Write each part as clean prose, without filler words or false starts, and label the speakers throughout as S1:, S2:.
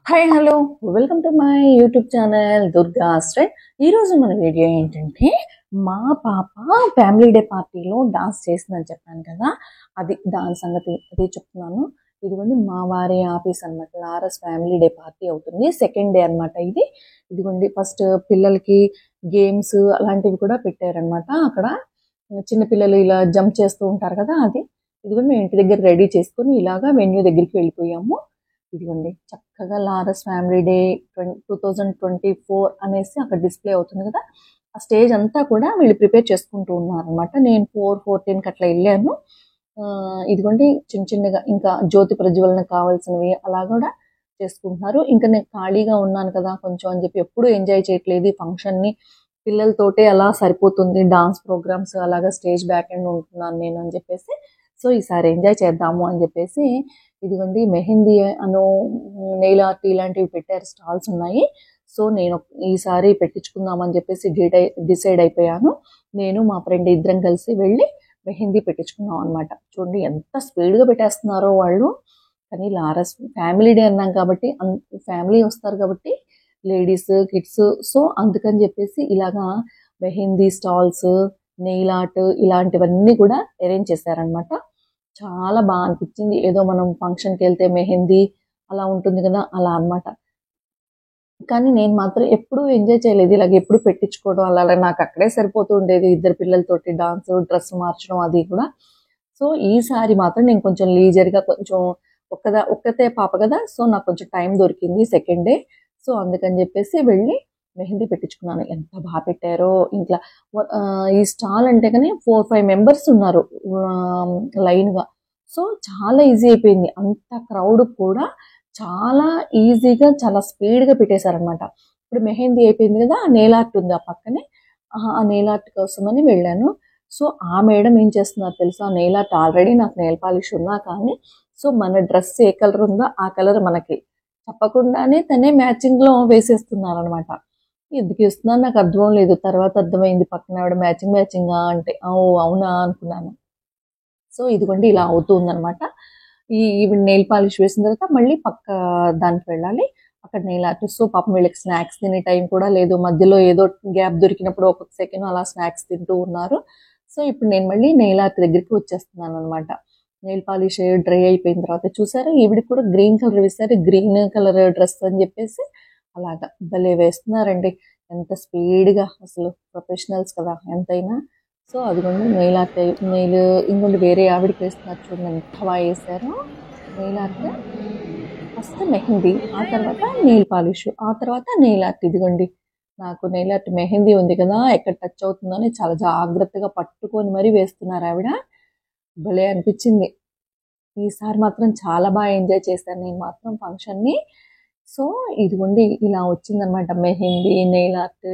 S1: Hi hello welcome to my YouTube channel Durga straight. ఈరోజు మన video ఏంటంటే మా పాప ఫ్యామిలీ డే పార్టీలో డాన్స్ చేసిందని చెప్పాను కదా, దాని సంగతి అది చెప్తున్నాను. ఇదిగోండి మా వారి ఆఫీస్ అనమాట, లారస్ ఫ్యామిలీ డే పార్టీ అవుతుంది. సెకండ్ డే అనమాట ఇది. ఇదిగోండి ఫస్ట్ పిల్లలకి గేమ్స్ అలాంటివి కూడా పెట్టారనమాట. అక్కడ చిన్నపిల్లలు ఇలా జంప్ చేస్తూ ఉంటారు కదా, ఇదిగోండి మేము ఇంటి దగ్గర రెడీ చేసుకొని ఇలాగా వెన్యూ దగ్గరికి వెళ్ళిపోయాము. ఇదిగోండి చక్కగా లారస్ ఫ్యామిలీ డే 2024 అనేసి అక్కడ డిస్ప్లే అవుతుంది కదా, ఆ స్టేజ్ అంతా కూడా వీళ్ళు ప్రిపేర్ చేసుకుంటూ ఉన్నారు అనమాట. నేను 4:14కి అట్లా వెళ్ళాను. ఇదిగోండి చిన్న చిన్నగా ఇంకా జ్యోతి ప్రజ్వలన కావాల్సినవి అలా కూడా చేసుకుంటున్నారు. ఇంకా నేను ఖాళీగా ఉన్నాను కదా కొంచెం అని చెప్పి ఎప్పుడూ ఎంజాయ్ చేయట్లేదు ఈ ఫంక్షన్ని, పిల్లలతోటే అలా సరిపోతుంది, డాన్స్ ప్రోగ్రామ్స్ అలాగా స్టేజ్ బ్యాక్ ఎండ్ ఉంటున్నాను నేను అని చెప్పేసి, సో ఈసారి ఎంజాయ్ చేద్దాము అని చెప్పేసి ఇదిగోండి మెహందీ అను నెయిల్ ఆర్ట్ ఇలాంటివి పెట్టారు, స్టాల్స్ ఉన్నాయి. సో నేను ఈసారి పెట్టించుకుందామని చెప్పేసి డిసైడ్ అయిపోయాను. నేను మా ఫ్రెండ్ ఇద్దరం కలిసి వెళ్ళి మెహందీ పెట్టించుకున్నాం అనమాట. చూడండి ఎంత స్పీడ్గా పెట్టేస్తున్నారో వాళ్ళు. కానీ లారస్ ఫ్యామిలీ డే అన్నాం కాబట్టి ఫ్యామిలీ వస్తారు కాబట్టి లేడీస్ కిడ్స్, సో అందుకని చెప్పేసి ఇలాగా మెహందీ స్టాల్స్ నెయిల్ ఆర్ట్ ఇలాంటివన్నీ కూడా అరేంజ్ చేశారనమాట. చాలా బాగా అనిపించింది. ఏదో మనం ఫంక్షన్కి వెళ్తే మెహందీ అలా ఉంటుంది కదా అలా అనమాట. కానీ నేను మాత్రం ఎప్పుడూ ఎంజాయ్ చేయలేదు ఇలాగ, ఎప్పుడు పెట్టించుకోవడం అలా నాకు అక్కడే సరిపోతూ ఉండేది, ఇద్దరు పిల్లలతోటి డాన్స్ డ్రెస్ మార్చడం అది కూడా. సో ఈసారి మాత్రం నేను కొంచెం లీజర్గా కొంచెం ఒక్కతే పాప కదా, సో నాకు కొంచెం టైం దొరికింది సెకండ్ డే. సో అందుకని చెప్పేసి వెళ్ళి మెహందీ పెట్టించుకున్నాను. ఎంత బాగా పెట్టారో. ఇంట్లో ఈ స్టాల్ అంటే కానీ 4-5 మెంబర్స్ ఉన్నారు లైన్గా. సో చాలా ఈజీ అయిపోయింది. అంత క్రౌడ్ కూడా చాలా ఈజీగా చాలా స్పీడ్గా పెట్టేశారనమాట. ఇప్పుడు మెహందీ అయిపోయింది కదా, నెయిల్ ఆర్ట్ ఉంది ఆ పక్కనే, ఆ నెయిల్ ఆర్ట్ కోసమని వెళ్ళాను. సో ఆ మేడం ఏం చేస్తున్నారు తెలుసా, నెయిల్ ఆర్ట్ ఆల్రెడీ నాకు నెయిల్ పాలిష్ ఉన్నా కానీ, సో మన డ్రెస్ ఏ కలర్ ఉందో ఆ కలర్ మనకి చెప్పకుండానే తనే మ్యాచింగ్లో వేసేస్తున్నారు అనమాట. ఎందుకు ఇస్తున్నాను నాకు అర్థం లేదు. తర్వాత అర్థమైంది పక్కన ఆవిడ మ్యాచింగా అంటే, అవునా అనుకున్నాను. సో ఇదిగోండి ఇలా అవుతుందనమాట. ఈవిడ నెయిల్ పాలిష్ వేసిన తర్వాత మళ్ళీ పక్క దానికి వెళ్ళాలి, అక్కడ నెయిల్ ఆర్ట్. సో పాపం వీళ్ళకి స్నాక్స్ తినే టైం కూడా లేదు, మధ్యలో ఏదో గ్యాప్ దొరికినప్పుడు ఒక్కొక్క సెకండ్ అలా స్నాక్స్ తింటూ ఉన్నారు. సో ఇప్పుడు నేను మళ్ళీ నెయిల్ ఆర్ట్ దగ్గరికి వచ్చేస్తున్నాను అనమాట. నెయిల్ పాలిష్ డ్రై అయిపోయిన తర్వాత చూసారా, ఈవిడికి కూడా గ్రీన్ కలర్ వేశారు, గ్రీన్ కలర్ డ్రెస్ అని చెప్పేసి అలాగా భలే వేస్తున్నారండి. ఎంత స్పీడ్గా, అసలు ప్రొఫెషనల్స్ కదా ఎంతైనా. సో అదిగోండి నెయిల్ ఆర్ట్, ఇంకొండి వేరే ఆవిడకి వేస్తున్నారు చూడండి ఎంత బాగా వేసారో నెయిల్ ఆర్ట్. ఫస్ట్ మెహందీ, ఆ తర్వాత నెయిల్ పాలిష్, ఆ తర్వాత నెయిల్ ఆర్ట్. ఇదిగోండి నాకు నెయిల్ ఆర్ట్ మెహందీ ఉంది కదా, ఎక్కడ టచ్ అవుతుందో అని చాలా జాగ్రత్తగా పట్టుకొని మరీ వేస్తున్నారు ఆవిడ. భలే అనిపించింది. ఈసారి మాత్రం చాలా బాగా ఎంజాయ్ చేశాను నేను మాత్రం ఫంక్షన్ని. సో ఇదిగోండి ఇలా వచ్చిందనమాట మెహందీ నెయిల్ ఆర్ట్.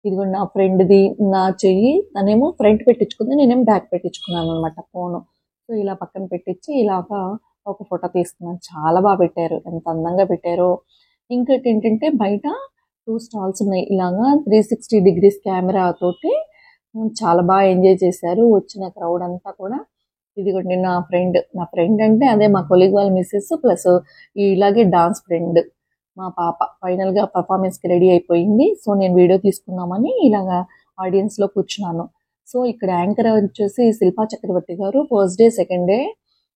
S1: ఇదిగోండి నా ఫ్రెండ్ది, నా చెయ్యి తనేమో ఫ్రంట్ పెట్టించుకుంది, నేనేమో బ్యాక్ పెట్టించుకున్నాను అనమాట ఫోను. సో ఇలా పక్కన పెట్టించి ఇలాగా ఒక ఫోటో తీసుకున్నాను. చాలా బాగా పెట్టారు, ఎంత అందంగా పెట్టారో. ఇంకోటి ఏంటంటే బయట 2 స్టాల్స్ ఉన్నాయి, ఇలాగా 360 degrees కెమెరా తోటి చాలా బాగా ఎంజాయ్ చేశారు వచ్చిన క్రౌడ్ అంతా కూడా. ఇదిగోండి నా ఫ్రెండ్ అంటే అదే మా కొలీగ్ వాళ్ళ మిస్సెస్ ప్లస్ ఇలాగే డాన్స్ ఫ్రెండ్ మా పాప ఫైనల్గా పర్ఫార్మెన్స్కి రెడీ అయిపోయింది. సో నేను వీడియో తీసుకుందామని ఇలాగా ఆడియన్స్లో కూర్చున్నాను. సో ఇక్కడ యాంకర్ వచ్చేసి శిల్పా చక్రవర్తి గారు. ఫస్ట్ డే సెకండ్ డే,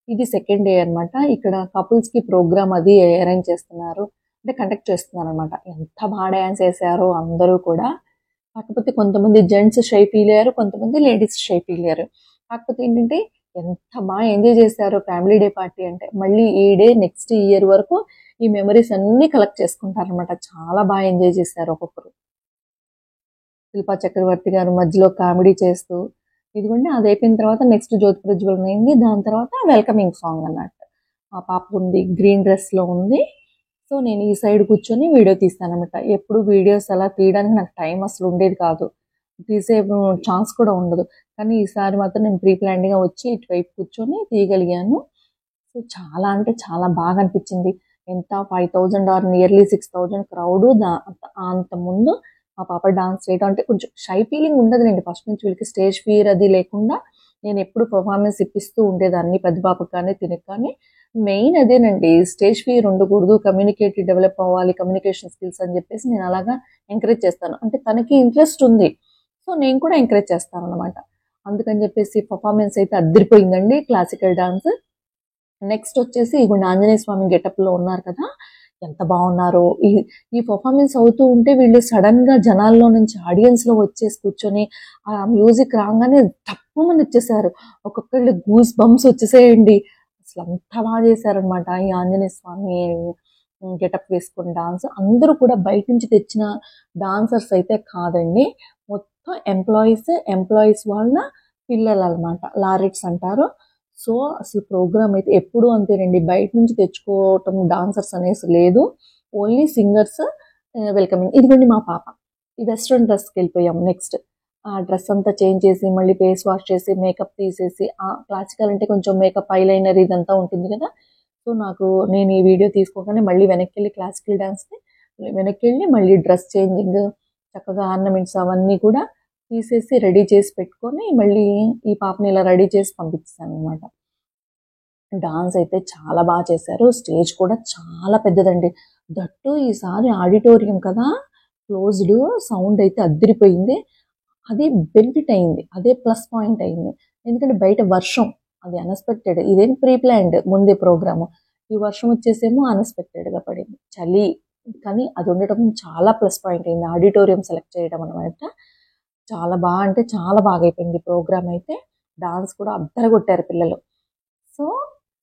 S1: ఇది సెకండ్ డే అనమాట. ఇక్కడ కపుల్స్కి ప్రోగ్రామ్ అది అరేంజ్ చేస్తున్నారు, అంటే కండక్ట్ చేస్తున్నారు అనమాట. ఎంత బాగా డ్యాన్స్ వేసారో అందరూ కూడా. కాకపోతే కొంతమంది జెంట్స్ షై ఫీల్ అయ్యారు, కొంతమంది లేడీస్ షై ఫీల్ అయ్యారు. కాకపోతే ఏంటంటే ఎంత బాగా ఎంజాయ్ చేశారో ఫ్యామిలీ డే పార్టీ అంటే. మళ్ళీ ఈ డే నెక్స్ట్ ఇయర్ వరకు ఈ మెమరీస్ అన్నీ కలెక్ట్ చేసుకుంటారు అనమాట. చాలా బాగా ఎంజాయ్ చేశారు ఒక్కొక్కరు. శిల్పా చక్రవర్తి గారు మధ్యలో కామెడీ చేస్తూ, ఇదిగోండి అది అయిపోయిన తర్వాత నెక్స్ట్ జ్యోతి ప్రజ్వలన అయింది. దాని తర్వాత వెల్కమింగ్ సాంగ్ అన్నట్టు. ఆ పాప ఉంది, గ్రీన్ డ్రెస్లో ఉంది. సో నేను ఈ సైడ్ కూర్చొని వీడియో తీస్తాను అనమాట. ఎప్పుడు వీడియోస్ అలా తీయడానికి నాకు టైం అసలు ఉండేది కాదు, తీసే ఛాన్స్ కూడా ఉండదు. కానీ ఈసారి మాత్రం నేను ప్రీ ప్లాన్డ్గా వచ్చి ఇటువైపు కూర్చొని తీయగలిగాను. సో చాలా అంటే చాలా బాగా అనిపించింది. ఎంత 5,000 ఆర్ నియర్లీ 6,000 క్రౌడ్. అంత ముందు మా పాప డాన్స్ చేయడం అంటే కొంచెం షై ఫీలింగ్ ఉండదులేండి ఫస్ట్ నుంచి. వీళ్ళకి స్టేజ్ ఫియర్ అది లేకుండా నేను ఎప్పుడు పర్ఫార్మెన్స్ ఇప్పిస్తూ ఉండేదాన్ని, పెద్ద పాపకు కానీ తినకు కానీ. మెయిన్ అదేనండి, స్టేజ్ ఫియర్ ఉండకూడదు, కమ్యూనికేటివ్ డెవలప్ అవ్వాలి, కమ్యూనికేషన్ స్కిల్స్ అని చెప్పేసి నేను అలాగా ఎంకరేజ్ చేస్తాను. అంటే తనకి ఇంట్రెస్ట్ ఉంది, సో నేను కూడా ఎంకరేజ్ చేస్తాను అనమాట. అందుకని చెప్పేసి పర్ఫార్మెన్స్ అయితే అద్దరిపోయిందండి, క్లాసికల్ డాన్స్. నెక్స్ట్ వచ్చేసి ఇగోండి ఆంజనేయ స్వామి గెటప్లో ఉన్నారు కదా, ఎంత బాగున్నారో. ఈ పర్ఫార్మెన్స్ అవుతూ ఉంటే వీళ్ళు సడన్ గా జనాల్లో నుంచి ఆడియన్స్ లో వచ్చేసి కూర్చొని ఆ మ్యూజిక్ రాగానే తప్పమని వచ్చేసారు. ఒక్కొక్కళ్ళు గూస్ బంప్స్ వచ్చేసేయండి. అసలు అంత బాగా చేశారనమాట ఈ ఆంజనేయ స్వామి గెటప్ వేసుకుని డాన్స్. అందరూ కూడా బయట నుంచి తెచ్చిన డాన్సర్స్ అయితే కాదండి, మొత్తం ఎంప్లాయీస్ వాళ్ళ పిల్లలు అనమాట, లారెట్స్ అంటారు. సో అసలు ప్రోగ్రామ్ అయితే ఎప్పుడు అంతేనండి, బయట నుంచి తెచ్చుకోవటం డాన్సర్స్ అనేసి లేదు, ఓన్లీ సింగర్స్ వెల్కమింగ్. ఇదిగోండి మా పాప ఈ వెస్ట్రన్ డ్రెస్కి వెళ్ళిపోయాం. నెక్స్ట్ ఆ డ్రెస్ అంతా చేంజ్ చేసి మళ్ళీ ఫేస్ వాష్ చేసి మేకప్ తీసేసి, ఆ క్లాసికల్ అంటే కొంచెం మేకప్ ఐలైనర్ ఇదంతా ఉంటుంది కదా. సో నేను ఈ వీడియో తీసుకోగానే మళ్ళీ వెనక్కి వెళ్ళి క్లాసికల్ డాన్స్ని వెనక్కి వెళ్ళి మళ్ళీ డ్రెస్ చేంజింగ్, చక్కగా ఆర్నమెంట్స్ అవన్నీ కూడా తీసేసి రెడీ చేసి పెట్టుకొని మళ్ళీ ఈ పాపని ఇలా రెడీ చేసి పంపించాను అనమాట. డాన్స్ అయితే చాలా బాగా చేశారు. స్టేజ్ కూడా చాలా పెద్దదండి, దట్టు ఈసారి ఆడిటోరియం కదా, క్లోజ్డ్, సౌండ్ అయితే అద్దరిపోయింది. అది బెనిఫిట్ అయింది, అదే ప్లస్ పాయింట్ అయింది. ఎందుకంటే బయట వర్షం, అది అన్ఎక్స్పెక్టెడ్, ఇదేం ప్రీ ప్లాన్డ్ ముందే ప్రోగ్రాము. ఈ వర్షం వచ్చేసేమో అన్ఎక్స్పెక్టెడ్గా పడింది, చలి, కానీ అది ఉండటం చాలా ప్లస్ పాయింట్ అయింది. ఆడిటోరియం సెలెక్ట్ చేయడం అనమాట. చాలా బాగా అంటే చాలా బాగా అయిపోయింది ప్రోగ్రామ్ అయితే. డాన్స్ కూడా అద్దరగొట్టారు పిల్లలు. సో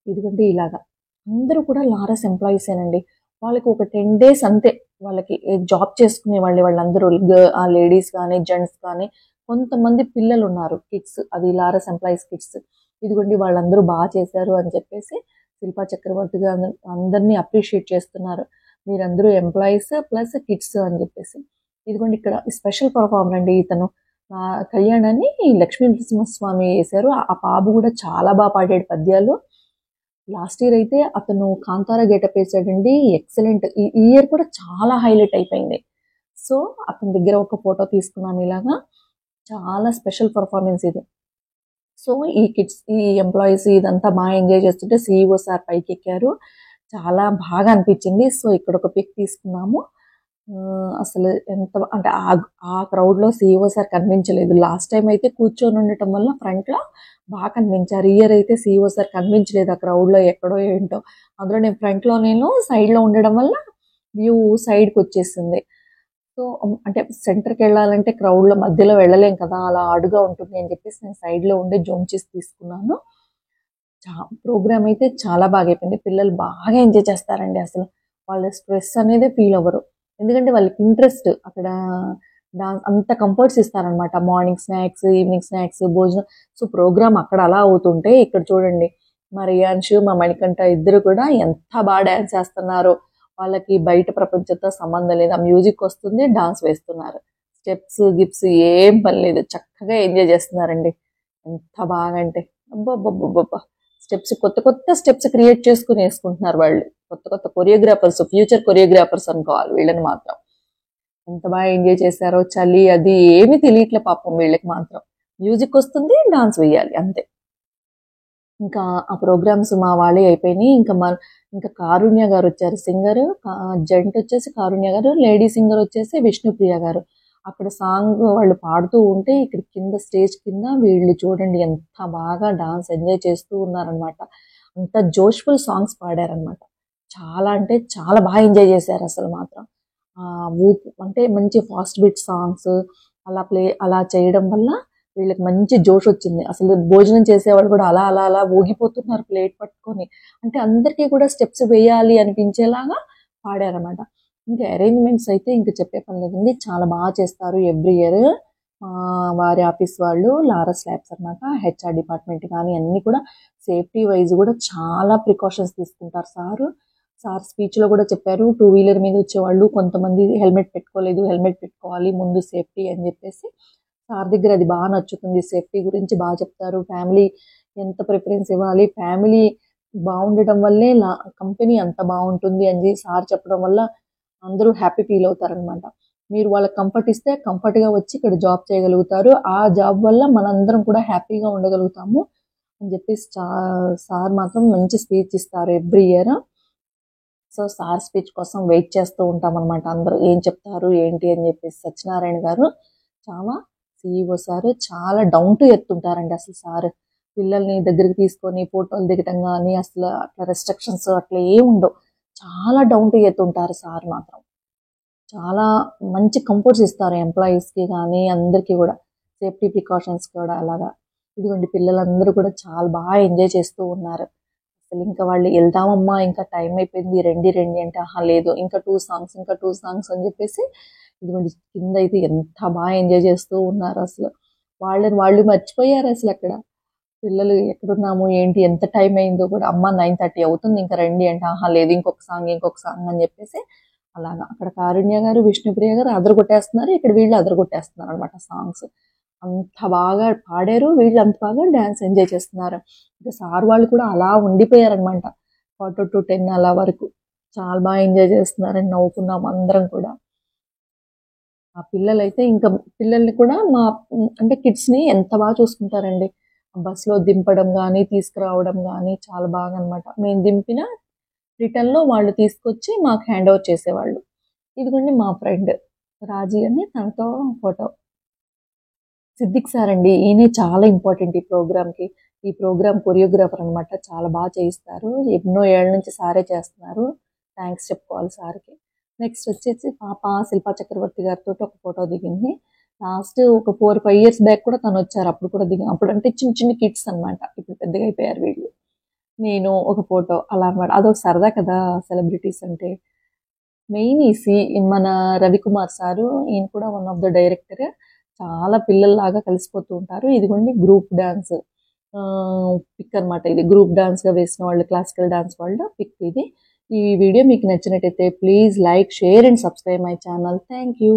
S1: ఇదిగోండి ఇలాగా అందరూ కూడా లారస్ ఎంప్లాయీసేనండి. వాళ్ళకి ఒక 10 days అంతే, వాళ్ళకి జాబ్ చేసుకునే వాళ్ళందరూ, ఆ లేడీస్ కానీ జెంట్స్ కానీ, కొంతమంది పిల్లలు ఉన్నారు కిడ్స్, అది లారస్ ఎంప్లాయీస్ కిడ్స్. ఇదిగోండి వాళ్ళందరూ బాగా చేశారు అని చెప్పేసి శిల్పా చక్రవర్తి గారు అందరినీ అప్రిషియేట్ చేస్తున్నారు, మీరందరూ ఎంప్లాయీస్ ప్లస్ కిడ్స్ అని చెప్పేసి. ఇదిగోండి ఇక్కడ స్పెషల్ పర్ఫార్మర్ అండి ఇతను, కళ్యాణాన్ని లక్ష్మీ నరసింహస్వామి వేశారు. ఆ బాబు కూడా చాలా బాగా పాడాడు పద్యాలు. లాస్ట్ ఇయర్ అయితే అతను కాంతారా గెటప్ వేసాడండి, ఎక్సలెంట్. ఈ ఇయర్ కూడా చాలా హైలైట్ అయిపోయింది. సో అతని దగ్గర ఒక ఫోటో తీసుకున్నాను ఇలాగా, చాలా స్పెషల్ పర్ఫార్మెన్స్ ఇది. సో ఈ ఎంప్లాయీస్ ఇదంతా బాగా ఎంజాయ్ చేస్తుంటే సిఇఓ సార్ పైకి ఎక్కారు, చాలా బాగా అనిపించింది. సో ఇక్కడ ఒక పిక్ తీసుకున్నాము. అసలు ఎంత అంటే ఆ క్రౌడ్లో సిఇఓ సార్ కనిపించలేదు. లాస్ట్ టైం అయితే కూర్చొని ఉండటం వల్ల ఫ్రంట్లో బాగా కనిపించారు. ఇయర్ అయితే సిఇఓ సార్ కనిపించలేదు ఆ క్రౌడ్లో, ఎక్కడో ఏంటో. అందులో నేను ఫ్రంట్లో సైడ్లో ఉండడం వల్ల వ్యూ సైడ్కి వచ్చేసింది. సో అంటే సెంటర్కి వెళ్ళాలంటే క్రౌడ్లో మధ్యలో వెళ్ళలేం కదా, అలా అడుగా ఉంటుంది అని చెప్పేసి నేను సైడ్లో ఉండి జూమ్ చేసి తీసుకున్నాను. ప్రోగ్రామ్ అయితే చాలా బాగా అయిపోయింది. పిల్లలు బాగా ఎంజాయ్ చేస్తారండి, అసలు వాళ్ళ స్ట్రెస్ అనేది ఫీల్ అవ్వరు. ఎందుకంటే వాళ్ళకి ఇంట్రెస్ట్ అక్కడ డాన్స్ అంత కంఫర్ట్స్ ఇస్తారనమాట, మార్నింగ్ స్నాక్స్, ఈవినింగ్ స్నాక్స్, భోజనం. సో ప్రోగ్రామ్ అక్కడ అలా అవుతుంటే ఇక్కడ చూడండి మా రియాన్షు, మా మణికంఠ ఇద్దరు కూడా ఎంత బాగా డాన్స్ చేస్తున్నారో. వాళ్ళకి బయట ప్రపంచంతో సంబంధం లేదు, ఆ మ్యూజిక్ వస్తుంది, డాన్స్ వేస్తున్నారు, స్టెప్స్ గిప్స్ ఏం పని లేదు, చక్కగా ఎంజాయ్ చేస్తున్నారండి. ఎంత బాగా అంటే అబ్బబ్బబ్బబ్బా, కొత్త స్టెప్స్ క్రియేట్ చేసుకుని వేసుకుంటున్నారు వాళ్ళు, కొత్త కొరియోగ్రాఫర్స్, ఫ్యూచర్ కొరియోగ్రాఫర్స్ అనుకోవాలి వీళ్ళని మాత్రం. ఎంత బాగా ఎంజాయ్ చేశారో. చలి అది ఏమీ తెలియట్లే పాపం వీళ్ళకి మాత్రం, మ్యూజిక్ వస్తుంది, డాన్స్ వేయాలి అంతే. ఇంకా ఆ ప్రోగ్రామ్స్ మా వాళ్ళే అయిపోయినాయి. ఇంకా కారుణ్య గారు వచ్చారు సింగర్, జెంట్ వచ్చేసి కారుణ్య గారు, లేడీ సింగర్ వచ్చేసి విష్ణుప్రియ గారు. అక్కడ సాంగ్ వాళ్ళు పాడుతూ ఉంటే ఇక్కడ కింద స్టేజ్ కింద వీళ్ళు చూడండి ఎంత బాగా డాన్స్ ఎంజాయ్ చేస్తూ ఉన్నారనమాట. అంత జోష్ఫుల్ సాంగ్స్ పాడారనమాట, చాలా అంటే చాలా బాగా ఎంజాయ్ చేశారు అసలు మాత్రం. అంటే మంచి ఫాస్ట్ బీట్ సాంగ్స్ అలా చేయడం వల్ల వీళ్ళకి మంచి జోష్ వచ్చింది. అసలు భోజనం చేసేవాళ్ళు కూడా అలా అలా అలా ఊగిపోతున్నారు ప్లేట్ పట్టుకొని. అంటే అందరికీ కూడా స్టెప్స్ వేయాలి అనిపించేలాగా పాడారన్నమాట. ఇంకా అరేంజ్మెంట్స్ అయితే ఇంకా చెప్పే పని లేదండి, చాలా బాగా చేస్తారు ఎవ్రీ ఇయర్. వారి ఆఫీస్ వాళ్ళు లారస్ ల్యాబ్స్ అనమాట, హెచ్ఆర్ డిపార్ట్మెంట్ కానీ అన్ని కూడా సేఫ్టీ వైజ్ కూడా చాలా ప్రికాషన్స్ తీసుకుంటారు సార్ స్పీచ్లో కూడా చెప్పారు. 2-wheeler మీద వచ్చేవాళ్ళు కొంతమంది హెల్మెట్ పెట్టుకోలేదు, హెల్మెట్ పెట్టుకోవాలి ముందు సేఫ్టీ అని చెప్పేసి. సార్ దగ్గర అది బాగా నచ్చుతుంది, సేఫ్టీ గురించి బాగా చెప్తారు, ఫ్యామిలీ ఎంత ప్రిఫరెన్స్ ఇవ్వాలి, ఫ్యామిలీ బాగుండటం వల్లే కంపెనీ అంత బాగుంటుంది అని సార్ చెప్పడం వల్ల అందరూ హ్యాపీ ఫీల్ అవుతారనమాట. మీరు వాళ్ళకి కంఫర్ట్ ఇస్తే కంఫర్ట్గా వచ్చి ఇక్కడ జాబ్ చేయగలుగుతారు, ఆ జాబ్ వల్ల మనందరం కూడా హ్యాపీగా ఉండగలుగుతాము. అని చెప్పేసి సార్ మాత్రం మంచి స్పీచ్ ఇస్తారు every year. So sir speech కోసం వెయిట్ చేస్తూ ఉంటాం అనమాట అందరూ, ఏం చెప్తారు ఏంటి అని చెప్పేసి. సత్యనారాయణ గారు చాలా CEO సార్ చాలా డౌన్ టు ఎర్త్ ఉంటారండి అసలు సార్. పిల్లల్ని దగ్గరికి తీసుకొని ఫోటోలు దిగటం కానీ అసలు అట్లా రెస్ట్రిక్షన్స్ అట్లా ఏమి ఉండవు. చాలా డౌన్ టు ఎర్త్ ఉంటారు సార్ మాత్రం. చాలా మంచి కంఫర్ట్స్ ఇస్తారు ఎంప్లాయీస్కి కానీ అందరికీ కూడా, సేఫ్టీ ప్రికాషన్స్ కూడా అలాగా. ఇదిగోండి పిల్లలందరూ కూడా చాలా బాగా ఎంజాయ్ చేస్తూ ఉన్నారు. అసలు ఇంకా వాళ్ళు వెళ్దామమ్మా ఇంకా టైం అయిపోయింది రండి రండి అంటే ఆహా లేదు ఇంకా 2 సాంగ్స్ అని చెప్పేసి ఇదిగోండి కింద అయితే ఎంత బాగా ఎంజాయ్ చేస్తూ ఉన్నారు అసలు. వాళ్ళు మర్చిపోయారు అసలు అక్కడ. పిల్లలు ఎక్కడున్నాము ఏంటి ఎంత టైం అయిందో కూడా, అమ్మ 9:30 అవుతుంది ఇంకా రండి అంటే ఆహా లేదు ఇంకొక సాంగ్ అని చెప్పేసి అలాగా. అక్కడ కారుణ్య గారు విష్ణుప్రియ గారు అదరగొట్టేస్తున్నారు, ఇక్కడ వీళ్ళు అదరగొట్టేస్తున్నారు అనమాట సాంగ్స్. అంత బాగా పాడారు వీళ్ళు, అంత బాగా డ్యాన్స్ ఎంజాయ్ చేస్తున్నారు. ఇంకా సార్ వాళ్ళు కూడా అలా ఉండిపోయారనమాట 4 to 10 అలా వరకు. చాలా బాగా ఎంజాయ్ చేస్తున్నారని నవ్వుకున్నాం అందరం కూడా. ఆ పిల్లలైతే ఇంకా పిల్లల్ని కూడా అంటే కిడ్స్ని ఎంత బాగా చూసుకుంటారండి. బస్సులో దింపడం కానీ తీసుకురావడం కానీ చాలా బాగా అనమాట. మేము దింపిన రిటర్న్లో వాళ్ళు తీసుకొచ్చి మాకు హ్యాండ్ ఓవర్ చేసేవాళ్ళు. ఇదిగోండి మా ఫ్రెండ్ రాజీ అని, తనతో ఫోటో. సిద్దిక్ సార్ అండి, ఈయనే చాలా ఇంపార్టెంట్ ఈ ప్రోగ్రామ్కి. ఈ ప్రోగ్రామ్ కొరియోగ్రాఫర్ అనమాట, చాలా బాగా చేయిస్తారు. ఎన్నో ఏళ్ళ నుంచి సారే చేస్తున్నారు. థ్యాంక్స్ చెప్పుకోవాలి సార్కి. నెక్స్ట్ వచ్చేసి పాప శిల్పా చక్రవర్తి గారితో ఒక ఫోటో దిగింది. లాస్ట్ ఒక 4-5 years బ్యాక్ కూడా తను వచ్చారు, అప్పుడు కూడా దిగి. అప్పుడు అంటే చిన్న చిన్న కిడ్స్ అనమాట, ఇప్పుడు పెద్దగా అయిపోయారు వీళ్ళు. నేను ఒక ఫోటో అలా అనమాట. అదొక సరదా కదా సెలబ్రిటీస్ అంటే. మెయిన్ మన రవికుమార్ సారు, ఈయన కూడా వన్ ఆఫ్ ద డైరెక్టర్. చాలా పిల్లల్లాగా కలిసిపోతూ ఉంటారు. ఇదిగోండి గ్రూప్ డాన్స్ పిక్ అనమాట. ఇది గ్రూప్ డాన్స్గా వేసిన వాళ్ళు, క్లాసికల్ డాన్స్ వాళ్ళు పిక్ ఇది. ఈ వీడియో మీకు నచ్చినట్టయితే please like, share and subscribe my channel. Thank you.